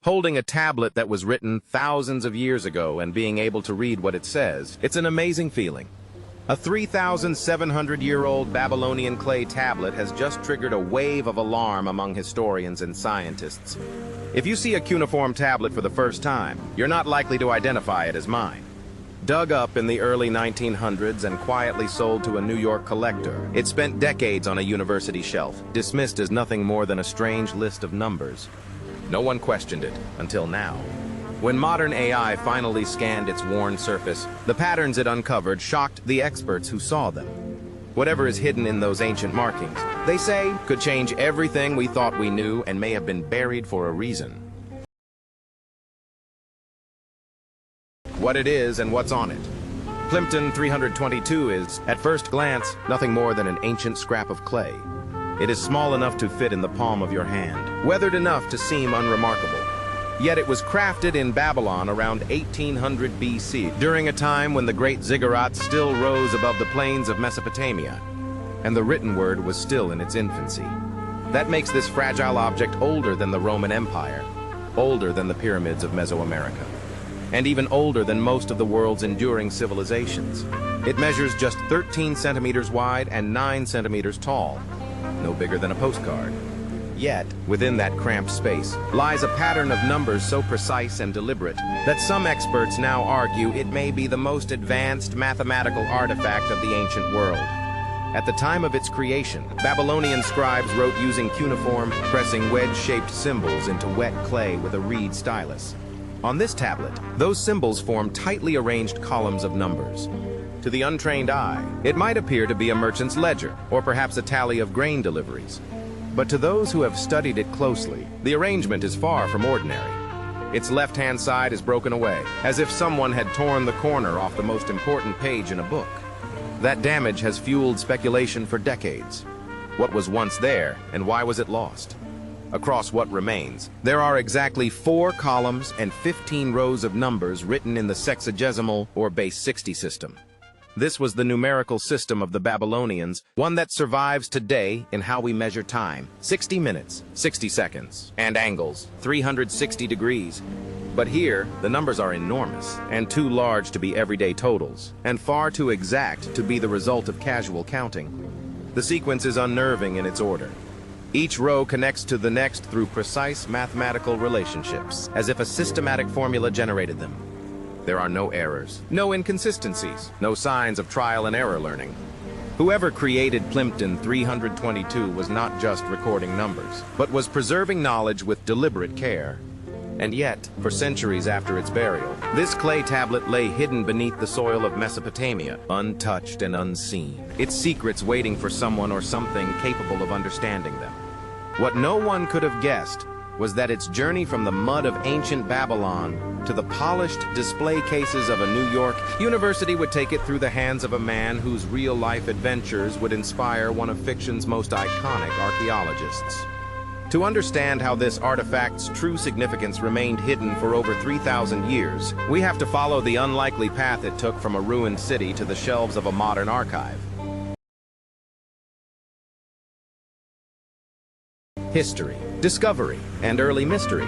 Holding a tablet that was written thousands of years ago and being able to read what it says, it's an amazing feeling. A 3,700-year-old Babylonian clay tablet has just triggered a wave of alarm among historians and scientists. If you see a cuneiform tablet for the first time, you're not likely to identify it as mine. Dug up in the early 1900s and quietly sold to a New York collector, it spent decades on a university shelf, dismissed as nothing more than a strange list of numbers. No one questioned it, until now. When modern AI finally scanned its worn surface, the patterns it uncovered shocked the experts who saw them. Whatever is hidden in those ancient markings, they say, could change everything we thought we knew and may have been buried for a reason. What it is and what's on it. Plimpton 322 is, at first glance, nothing more than an ancient scrap of clay. It is small enough to fit in the palm of your hand, weathered enough to seem unremarkable. Yet it was crafted in Babylon around 1800 BC, during a time when the great ziggurats still rose above the plains of Mesopotamia, and the written word was still in its infancy. That makes this fragile object older than the Roman Empire, older than the pyramids of Mesoamerica, and even older than most of the world's enduring civilizations. It measures just 13 centimeters wide and 9 centimeters tall, no bigger than a postcard. Yet, within that cramped space, lies a pattern of numbers so precise and deliberate that some experts now argue it may be the most advanced mathematical artifact of the ancient world. At the time of its creation, Babylonian scribes wrote using cuneiform, pressing wedge-shaped symbols into wet clay with a reed stylus. On this tablet, those symbols form tightly arranged columns of numbers. To the untrained eye, it might appear to be a merchant's ledger, or perhaps a tally of grain deliveries. But to those who have studied it closely, the arrangement is far from ordinary. Its left-hand side is broken away, as if someone had torn the corner off the most important page in a book. That damage has fueled speculation for decades. What was once there, and why was it lost? Across what remains, there are exactly 4 columns and 15 rows of numbers written in the sexagesimal or base 60 system. This was the numerical system of the Babylonians, one that survives today in how we measure time: 60 minutes, 60 seconds, and angles, 360 degrees. But here, the numbers are enormous, and too large to be everyday totals, and far too exact to be the result of casual counting. The sequence is unnerving in its order. Each row connects to the next through precise mathematical relationships, as if a systematic formula generated them. There are no errors, no inconsistencies, no signs of trial and error learning. Whoever created Plimpton 322 was not just recording numbers, but was preserving knowledge with deliberate care. And yet, for centuries after its burial, this clay tablet lay hidden beneath the soil of Mesopotamia, untouched and unseen, its secrets waiting for someone or something capable of understanding them. What no one could have guessed was that its journey from the mud of ancient Babylon to the polished display cases of a New York university would take it through the hands of a man whose real-life adventures would inspire one of fiction's most iconic archaeologists. To understand how this artifact's true significance remained hidden for over 3,000 years, we have to follow the unlikely path it took from a ruined city to the shelves of a modern archive. History, discovery, and early mystery.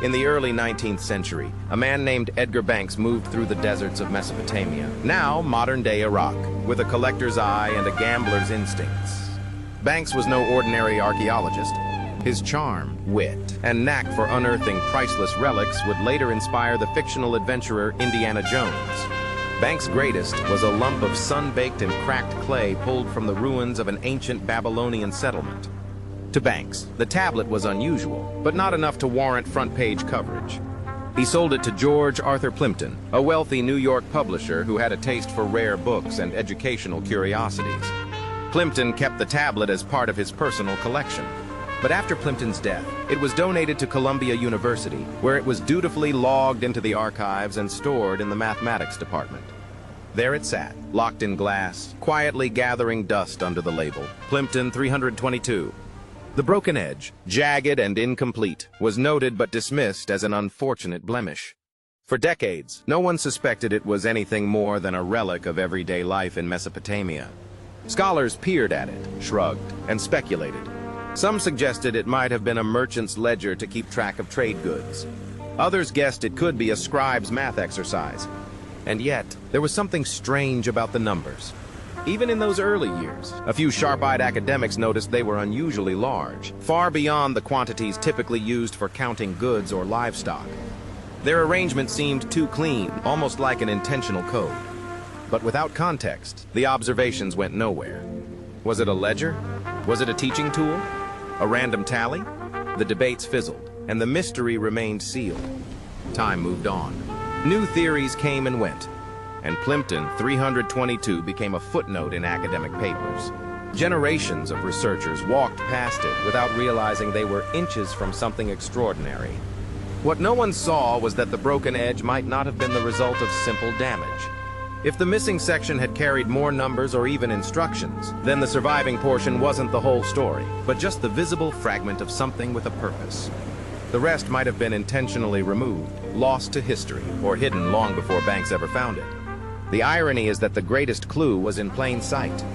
In the early 19th century, a man named Edgar Banks moved through the deserts of Mesopotamia, now modern-day Iraq, with a collector's eye and a gambler's instincts. Banks was no ordinary archaeologist. His charm, wit, and knack for unearthing priceless relics would later inspire the fictional adventurer Indiana Jones. Banks' greatest was a lump of sun-baked and cracked clay pulled from the ruins of an ancient Babylonian settlement. To Banks, the tablet was unusual, but not enough to warrant front-page coverage. He sold it to George Arthur Plimpton, a wealthy New York publisher who had a taste for rare books and educational curiosities. Plimpton kept the tablet as part of his personal collection. But after Plimpton's death, it was donated to Columbia University, where it was dutifully logged into the archives and stored in the mathematics department. There it sat, locked in glass, quietly gathering dust under the label, Plimpton 322. The broken edge, jagged and incomplete, was noted but dismissed as an unfortunate blemish. For decades, no one suspected it was anything more than a relic of everyday life in Mesopotamia. Scholars peered at it, shrugged, and speculated. Some suggested it might have been a merchant's ledger to keep track of trade goods. Others guessed it could be a scribe's math exercise. And yet, there was something strange about the numbers. Even in those early years, a few sharp-eyed academics noticed they were unusually large, far beyond the quantities typically used for counting goods or livestock. Their arrangement seemed too clean, almost like an intentional code. But without context, the observations went nowhere. Was it a ledger? Was it a teaching tool? A random tally? The debates fizzled, and the mystery remained sealed. Time moved on. New theories came and went, and Plimpton 322 became a footnote in academic papers. Generations of researchers walked past it without realizing they were inches from something extraordinary. What no one saw was that the broken edge might not have been the result of simple damage. If the missing section had carried more numbers or even instructions, then the surviving portion wasn't the whole story, but just the visible fragment of something with a purpose. The rest might have been intentionally removed, lost to history, or hidden long before Banks ever found it. The irony is that the greatest clue was in plain sight.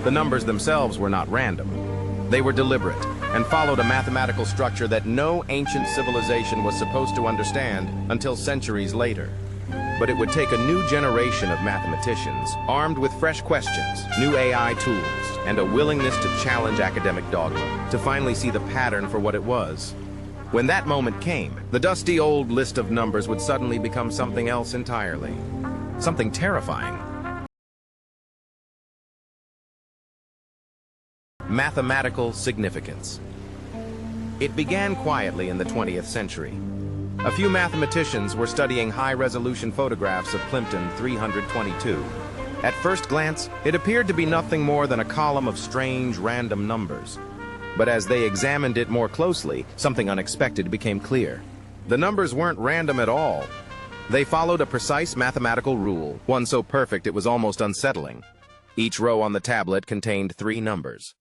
The numbers themselves were not random. They were deliberate and followed a mathematical structure that no ancient civilization was supposed to understand until centuries later. But it would take a new generation of mathematicians, armed with fresh questions, new AI tools, and a willingness to challenge academic dogma, to finally see the pattern for what it was. When that moment came, the dusty old list of numbers would suddenly become something else entirely. Something terrifying. Mathematical significance. It began quietly in the 20th century. A few mathematicians were studying high-resolution photographs of Plimpton 322. At first glance, it appeared to be nothing more than a column of strange, random numbers. But as they examined it more closely, something unexpected became clear. The numbers weren't random at all. They followed a precise mathematical rule, one so perfect it was almost unsettling. Each row on the tablet contained 3 numbers.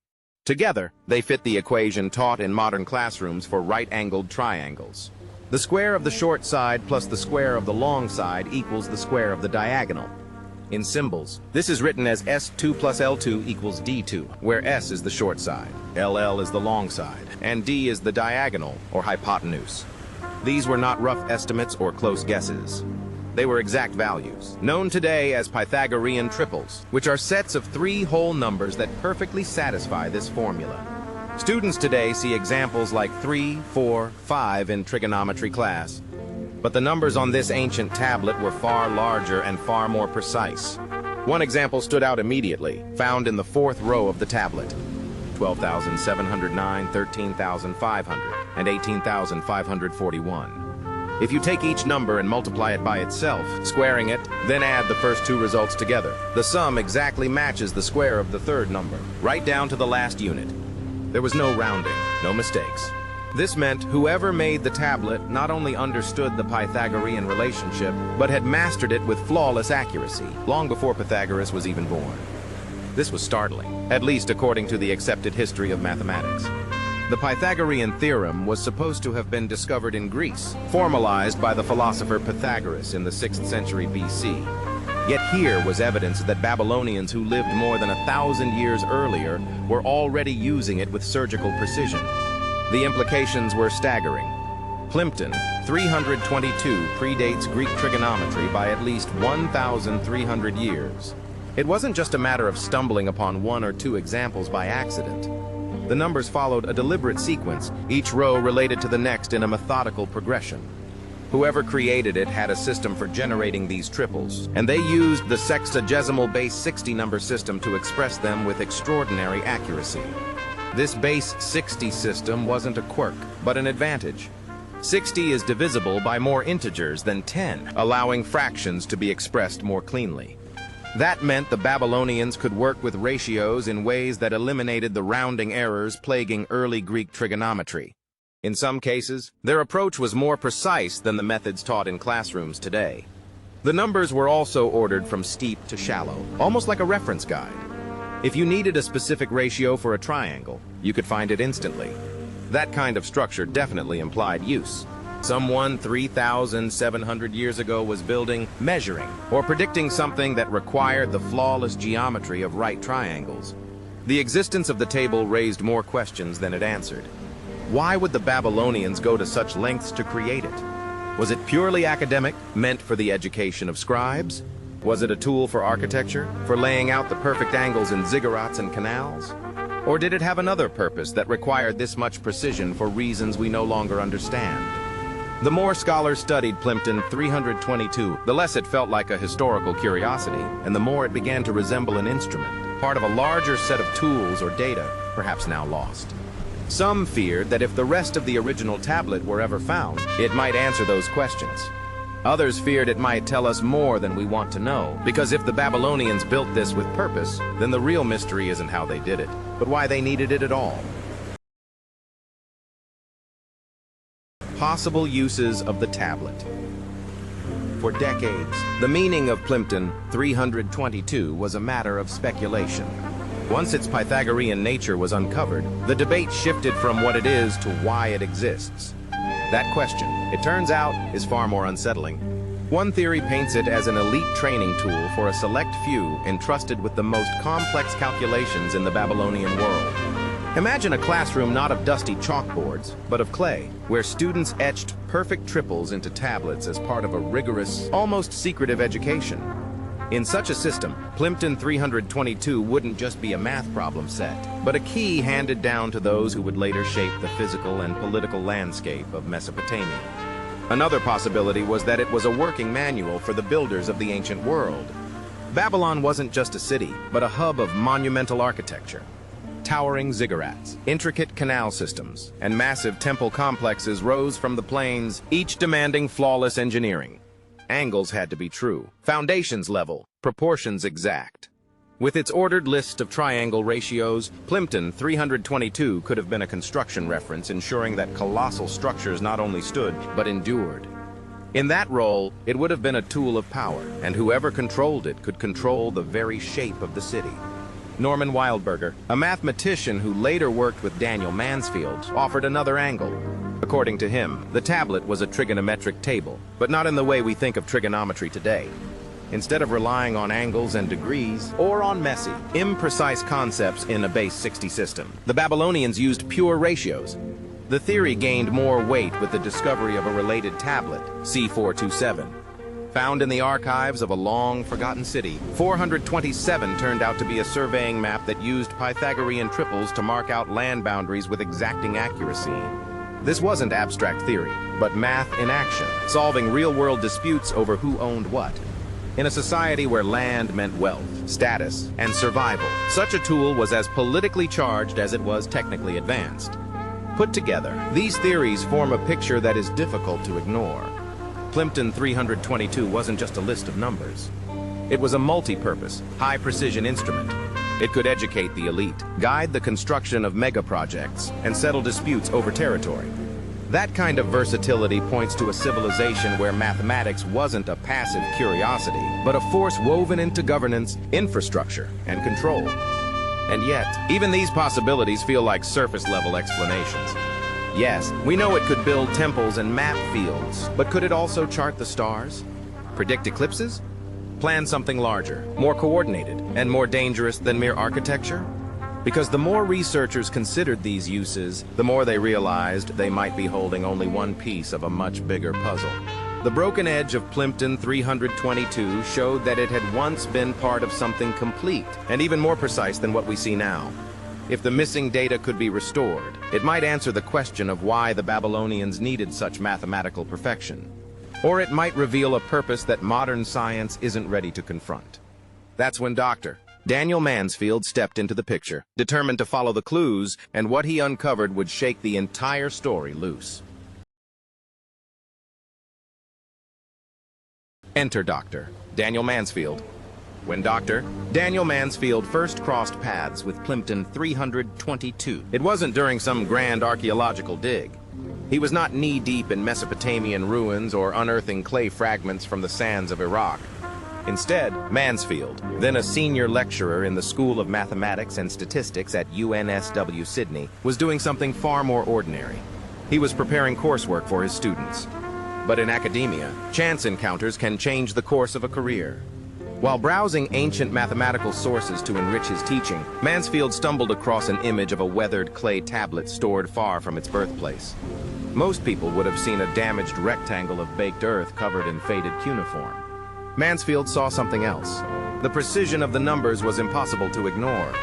Together, they fit the equation taught in modern classrooms for right-angled triangles. The square of the short side plus the square of the long side equals the square of the diagonal. In symbols, this is written as S2 plus L2 equals D2, where S is the short side, LL is the long side, and D is the diagonal, or hypotenuse. These were not rough estimates or close guesses. They were exact values, known today as Pythagorean triples, which are sets of 3 whole numbers that perfectly satisfy this formula. Students today see examples like 3, 4, 5 in trigonometry class. But the numbers on this ancient tablet were far larger and far more precise. One example stood out immediately, found in the 4th row of the tablet. 12,709, 13,500, and 18,541. If you take each number and multiply it by itself, squaring it, then add the first 2 results together, the sum exactly matches the square of the 3rd number, right down to the last unit. There was no rounding, no mistakes. This meant whoever made the tablet not only understood the Pythagorean relationship, but had mastered it with flawless accuracy, long before Pythagoras was even born. This was startling, at least according to the accepted history of mathematics. The Pythagorean theorem was supposed to have been discovered in Greece, formalized by the philosopher Pythagoras in the 6th century BC. Yet here was evidence that Babylonians who lived more than 1,000 years earlier were already using it with surgical precision. The implications were staggering. Plimpton 322 predates Greek trigonometry by at least 1,300 years. It wasn't just a matter of stumbling upon 1 or 2 examples by accident. The numbers followed a deliberate sequence, each row related to the next in a methodical progression. Whoever created it had a system for generating these triples, and they used the sexagesimal base 60 number system to express them with extraordinary accuracy. This base 60 system wasn't a quirk, but an advantage. 60 is divisible by more integers than 10, allowing fractions to be expressed more cleanly. That meant the Babylonians could work with ratios in ways that eliminated the rounding errors plaguing early Greek trigonometry. In some cases, their approach was more precise than the methods taught in classrooms today. The numbers were also ordered from steep to shallow, almost like a reference guide. If you needed a specific ratio for a triangle, you could find it instantly. That kind of structure definitely implied use. Someone 3,700 years ago was building, measuring, or predicting something that required the flawless geometry of right triangles. The existence of the table raised more questions than it answered. Why would the Babylonians go to such lengths to create it? Was it purely academic, meant for the education of scribes? Was it a tool for architecture, for laying out the perfect angles in ziggurats and canals? Or did it have another purpose that required this much precision for reasons we no longer understand? The more scholars studied Plimpton 322, the less it felt like a historical curiosity, and the more it began to resemble an instrument, part of a larger set of tools or data, perhaps now lost. Some feared that if the rest of the original tablet were ever found, it might answer those questions. Others feared it might tell us more than we want to know, because if the Babylonians built this with purpose, then the real mystery isn't how they did it, but why they needed it at all. Possible uses of the tablet. For decades, the meaning of Plimpton 322 was a matter of speculation. Once its Pythagorean nature was uncovered, the debate shifted from what it is to why it exists. That question, it turns out, is far more unsettling. One theory paints it as an elite training tool for a select few entrusted with the most complex calculations in the Babylonian world. Imagine a classroom not of dusty chalkboards, but of clay, where students etched perfect triples into tablets as part of a rigorous, almost secretive education. In such a system, Plimpton 322 wouldn't just be a math problem set, but a key handed down to those who would later shape the physical and political landscape of Mesopotamia. Another possibility was that it was a working manual for the builders of the ancient world. Babylon wasn't just a city, but a hub of monumental architecture. Towering ziggurats, intricate canal systems, and massive temple complexes rose from the plains, each demanding flawless engineering. Angles had to be true, foundations level, proportions exact. With its ordered list of triangle ratios, Plimpton 322 could have been a construction reference ensuring that colossal structures not only stood, but endured. In that role, it would have been a tool of power, and whoever controlled it could control the very shape of the city. Norman Wildberger, a mathematician who later worked with Daniel Mansfield, offered another angle. According to him, the tablet was a trigonometric table, but not in the way we think of trigonometry today. Instead of relying on angles and degrees, or on messy, imprecise concepts in a base 60 system, the Babylonians used pure ratios. The theory gained more weight with the discovery of a related tablet, C427. Found in the archives of a long-forgotten city, 427 turned out to be a surveying map that used Pythagorean triples to mark out land boundaries with exacting accuracy. This wasn't abstract theory, but math in action, solving real-world disputes over who owned what. In a society where land meant wealth, status, and survival, such a tool was as politically charged as it was technically advanced. Put together, these theories form a picture that is difficult to ignore. Plimpton 322 wasn't just a list of numbers. It was a multi-purpose, high-precision instrument. It could educate the elite, guide the construction of mega-projects, and settle disputes over territory. That kind of versatility points to a civilization where mathematics wasn't a passive curiosity, but a force woven into governance, infrastructure, and control. And yet, even these possibilities feel like surface-level explanations. Yes, we know it could build temples and map fields, but could it also chart the stars? Predict eclipses? Plan something larger, more coordinated, and more dangerous than mere architecture? Because the more researchers considered these uses, the more they realized they might be holding only one piece of a much bigger puzzle. The broken edge of Plimpton 322 showed that it had once been part of something complete, and even more precise than what we see now. If the missing data could be restored, it might answer the question of why the Babylonians needed such mathematical perfection. Or it might reveal a purpose that modern science isn't ready to confront. That's when Dr. Daniel Mansfield stepped into the picture, determined to follow the clues, and what he uncovered would shake the entire story loose. Enter Dr. Daniel Mansfield. When Dr. Daniel Mansfield first crossed paths with Plimpton 322, it wasn't during some grand archaeological dig. He was not knee-deep in Mesopotamian ruins or unearthing clay fragments from the sands of Iraq. Instead, Mansfield, then a senior lecturer in the School of Mathematics and Statistics at UNSW Sydney, was doing something far more ordinary. He was preparing coursework for his students. But in academia, chance encounters can change the course of a career. While browsing ancient mathematical sources to enrich his teaching, Mansfield stumbled across an image of a weathered clay tablet stored far from its birthplace. Most people would have seen a damaged rectangle of baked earth covered in faded cuneiform. Mansfield saw something else. The precision of the numbers was impossible to ignore.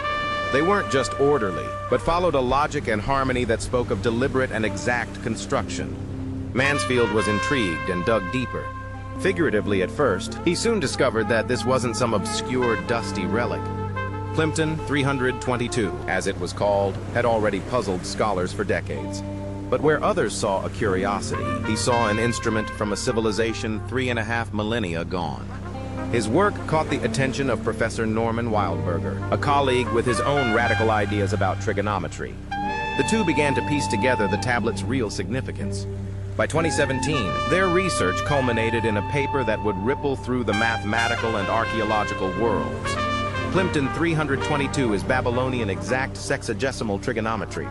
They weren't just orderly, but followed a logic and harmony that spoke of deliberate and exact construction. Mansfield was intrigued and dug deeper. Figuratively at first, he soon discovered that this wasn't some obscure, dusty relic. Plimpton 322, as it was called, had already puzzled scholars for decades. But where others saw a curiosity, he saw an instrument from a civilization 3.5 millennia gone. His work caught the attention of Professor Norman Wildberger, a colleague with his own radical ideas about trigonometry. The two began to piece together the tablet's real significance. By 2017, their research culminated in a paper that would ripple through the mathematical and archaeological worlds. Plimpton 322 is Babylonian exact sexagesimal trigonometry.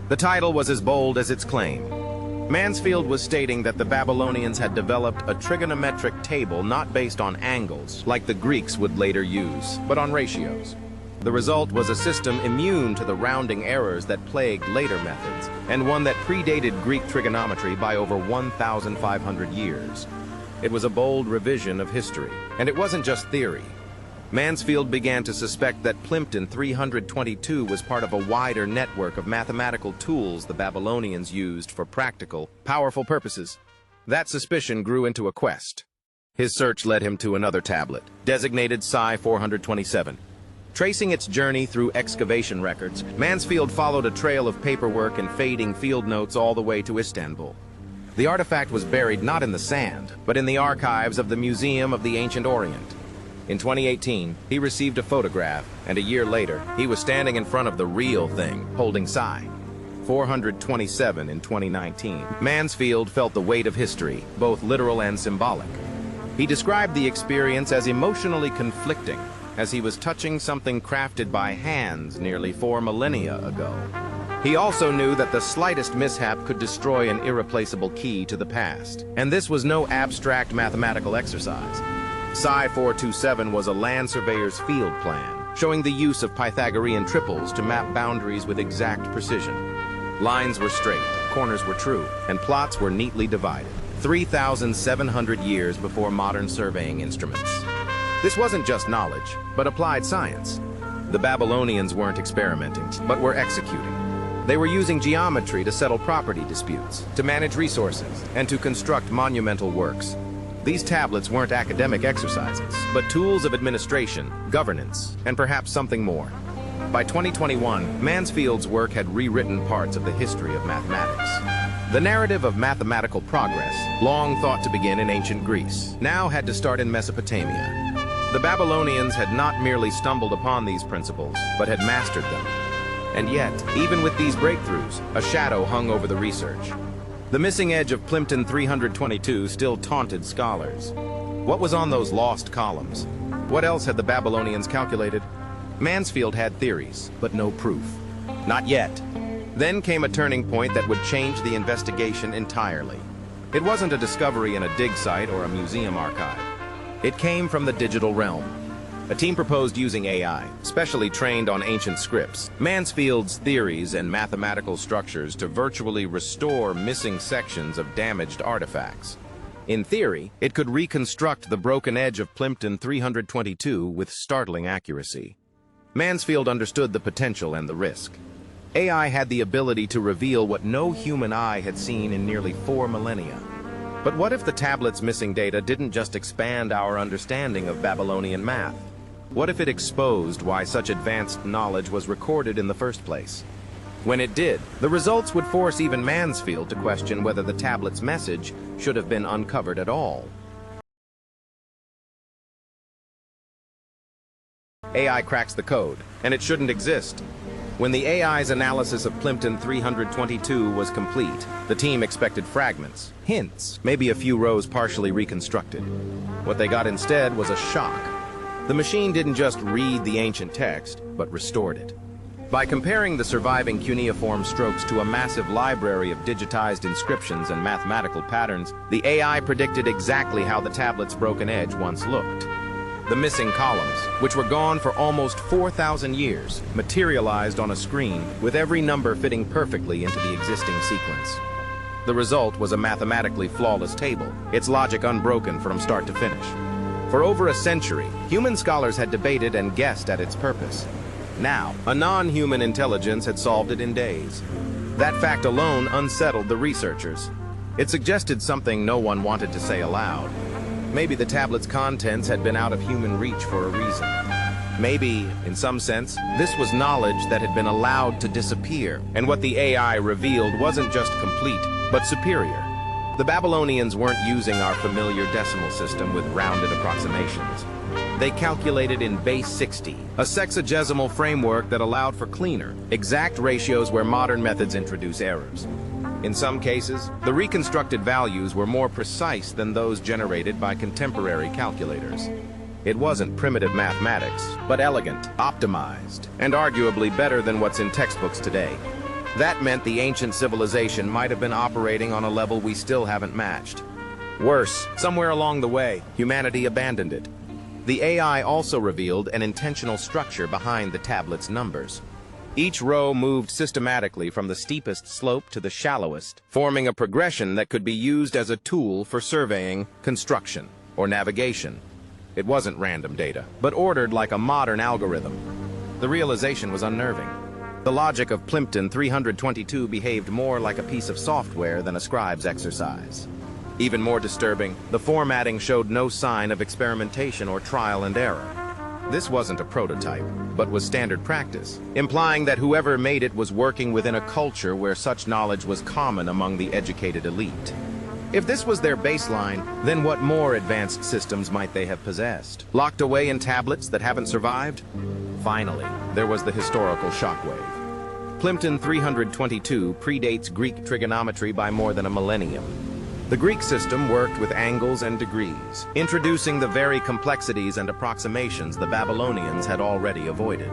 The title was as bold as its claim. Mansfield was stating that the Babylonians had developed a trigonometric table not based on angles, like the Greeks would later use, but on ratios. The result was a system immune to the rounding errors that plagued later methods, and one that predated Greek trigonometry by over 1,500 years. It was a bold revision of history, and it wasn't just theory. Mansfield began to suspect that Plimpton 322 was part of a wider network of mathematical tools the Babylonians used for practical, powerful purposes. That suspicion grew into a quest. His search led him to another tablet, designated Sci-427. Tracing its journey through excavation records, Mansfield followed a trail of paperwork and fading field notes all the way to Istanbul. The artifact was buried not in the sand, but in the archives of the Museum of the Ancient Orient. In 2018, he received a photograph, and a year later, he was standing in front of the real thing, holding Psi 427 in 2019. Mansfield felt the weight of history, both literal and symbolic. He described the experience as emotionally conflicting, as he was touching something crafted by hands nearly 4 millennia ago. He also knew that the slightest mishap could destroy an irreplaceable key to the past. And this was no abstract mathematical exercise. Psi 427 was a land surveyor's field plan, showing the use of Pythagorean triples to map boundaries with exact precision. Lines were straight, corners were true, and plots were neatly divided, 3,700 years before modern surveying instruments. This wasn't just knowledge, but applied science. The Babylonians weren't experimenting, but were executing. They were using geometry to settle property disputes, to manage resources, and to construct monumental works. These tablets weren't academic exercises, but tools of administration, governance, and perhaps something more. By 2021, Mansfield's work had rewritten parts of the history of mathematics. The narrative of mathematical progress, long thought to begin in ancient Greece, now had to start in Mesopotamia. The Babylonians had not merely stumbled upon these principles, but had mastered them. And yet, even with these breakthroughs, a shadow hung over the research. The missing edge of Plimpton 322 still taunted scholars. What was on those lost columns? What else had the Babylonians calculated? Mansfield had theories, but no proof. Not yet. Then came a turning point that would change the investigation entirely. It wasn't a discovery in a dig site or a museum archive. It came from the digital realm. A team proposed using AI, specially trained on ancient scripts, Mansfield's theories and mathematical structures to virtually restore missing sections of damaged artifacts. In theory, it could reconstruct the broken edge of Plimpton 322 with startling accuracy. Mansfield understood the potential and the risk. AI had the ability to reveal what no human eye had seen in nearly 4 millennia. But what if the tablet's missing data didn't just expand our understanding of Babylonian math? What if it exposed why such advanced knowledge was recorded in the first place? When it did, the results would force even Mansfield to question whether the tablet's message should have been uncovered at all. AI cracks the code, and it shouldn't exist. When the AI's analysis of Plimpton 322 was complete, the team expected fragments, hints, maybe a few rows partially reconstructed. What they got instead was a shock. The machine didn't just read the ancient text, but restored it. By comparing the surviving cuneiform strokes to a massive library of digitized inscriptions and mathematical patterns, the AI predicted exactly how the tablet's broken edge once looked. The missing columns, which were gone for almost 4,000 years, materialized on a screen with every number fitting perfectly into the existing sequence. The result was a mathematically flawless table, its logic unbroken from start to finish. For over a century, human scholars had debated and guessed at its purpose. Now, a non-human intelligence had solved it in days. That fact alone unsettled the researchers. It suggested something no one wanted to say aloud. Maybe the tablet's contents had been out of human reach for a reason. Maybe, in some sense, this was knowledge that had been allowed to disappear, and what the AI revealed wasn't just complete, but superior. The Babylonians weren't using our familiar decimal system with rounded approximations. They calculated in base 60, a sexagesimal framework that allowed for cleaner, exact ratios where modern methods introduce errors. In some cases, the reconstructed values were more precise than those generated by contemporary calculators. It wasn't primitive mathematics, but elegant, optimized, and arguably better than what's in textbooks today. That meant the ancient civilization might have been operating on a level we still haven't matched. Worse, somewhere along the way, humanity abandoned it. The AI also revealed an intentional structure behind the tablet's numbers. Each row moved systematically from the steepest slope to the shallowest, forming a progression that could be used as a tool for surveying, construction, or navigation. It wasn't random data, but ordered like a modern algorithm. The realization was unnerving. The logic of Plimpton 322 behaved more like a piece of software than a scribe's exercise. Even more disturbing, the formatting showed no sign of experimentation or trial and error. This wasn't a prototype, but was standard practice, implying that whoever made it was working within a culture where such knowledge was common among the educated elite. If this was their baseline, then what more advanced systems might they have possessed? Locked away in tablets that haven't survived? Finally, there was the historical shockwave. Plimpton 322 predates Greek trigonometry by more than a millennium. The Greek system worked with angles and degrees, introducing the very complexities and approximations the Babylonians had already avoided.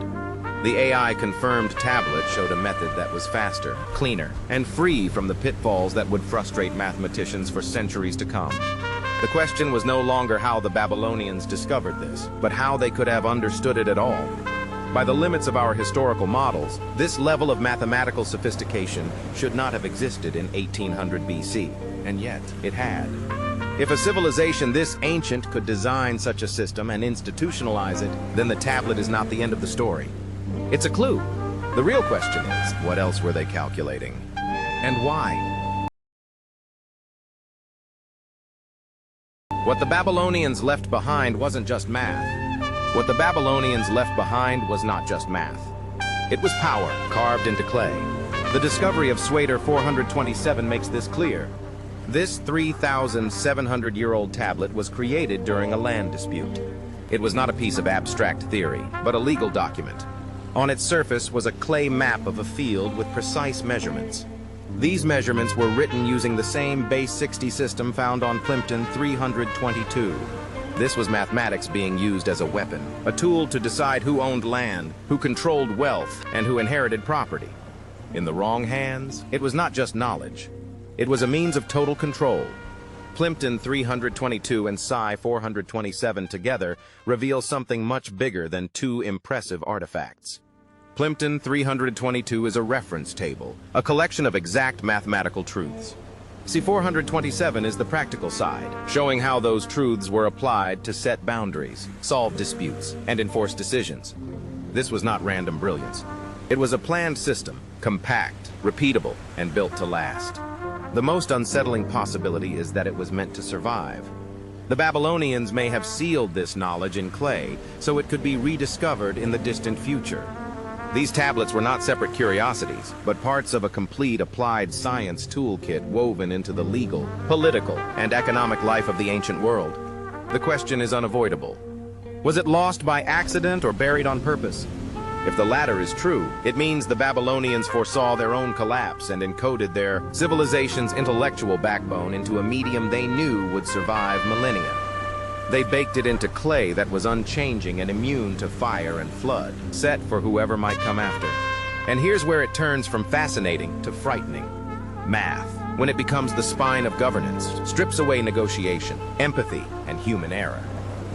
The AI-confirmed tablet showed a method that was faster, cleaner, and free from the pitfalls that would frustrate mathematicians for centuries to come. The question was no longer how the Babylonians discovered this, but how they could have understood it at all. By the limits of our historical models, this level of mathematical sophistication should not have existed in 1800 BC. And yet, it had. If a civilization this ancient could design such a system and institutionalize it, then the tablet is not the end of the story. It's a clue. The real question is, what else were they calculating? And why? What the Babylonians left behind wasn't just math. What the Babylonians left behind was not just math. It was power, carved into clay. The discovery of Swader 427 makes this clear. This 3,700-year-old tablet was created during a land dispute. It was not a piece of abstract theory, but a legal document. On its surface was a clay map of a field with precise measurements. These measurements were written using the same base 60 system found on Plimpton 322. This was mathematics being used as a weapon, a tool to decide who owned land, who controlled wealth, and who inherited property. In the wrong hands, it was not just knowledge. It was a means of total control. Plimpton 322 and Sci 427 together reveal something much bigger than two impressive artifacts. Plimpton 322 is a reference table, a collection of exact mathematical truths. Sci 427 is the practical side, showing how those truths were applied to set boundaries, solve disputes, and enforce decisions. This was not random brilliance. It was a planned system, compact, repeatable, and built to last. The most unsettling possibility is that it was meant to survive. The Babylonians may have sealed this knowledge in clay so it could be rediscovered in the distant future. These tablets were not separate curiosities, but parts of a complete applied science toolkit woven into the legal, political, and economic life of the ancient world. The question is unavoidable. Was it lost by accident or buried on purpose? If the latter is true, it means the Babylonians foresaw their own collapse and encoded their civilization's intellectual backbone into a medium they knew would survive millennia. They baked it into clay that was unchanging and immune to fire and flood, set for whoever might come after. And here's where it turns from fascinating to frightening. Math, when it becomes the spine of governance, strips away negotiation, empathy, and human error.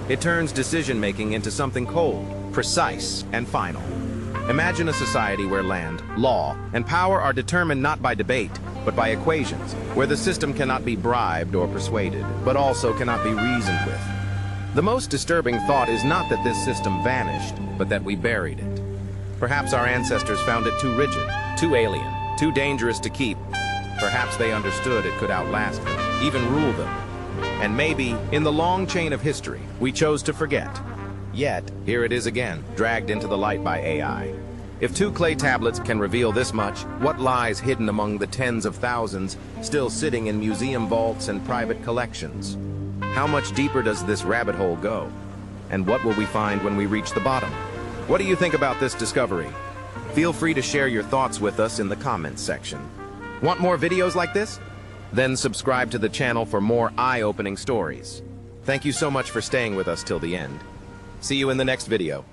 It turns decision-making into something cold, precise, and final. Imagine a society where land, law, and power are determined not by debate, but by equations, where the system cannot be bribed or persuaded, but also cannot be reasoned with. The most disturbing thought is not that this system vanished, but that we buried it. Perhaps our ancestors found it too rigid, too alien, too dangerous to keep. Perhaps they understood it could outlast them, even rule them. And maybe, in the long chain of history, we chose to forget. Yet, here it is again, dragged into the light by AI. If 2 clay tablets can reveal this much, what lies hidden among the tens of thousands still sitting in museum vaults and private collections? How much deeper does this rabbit hole go? And what will we find when we reach the bottom? What do you think about this discovery? Feel free to share your thoughts with us in the comments section. Want more videos like this? Then subscribe to the channel for more eye-opening stories. Thank you so much for staying with us till the end. See you in the next video.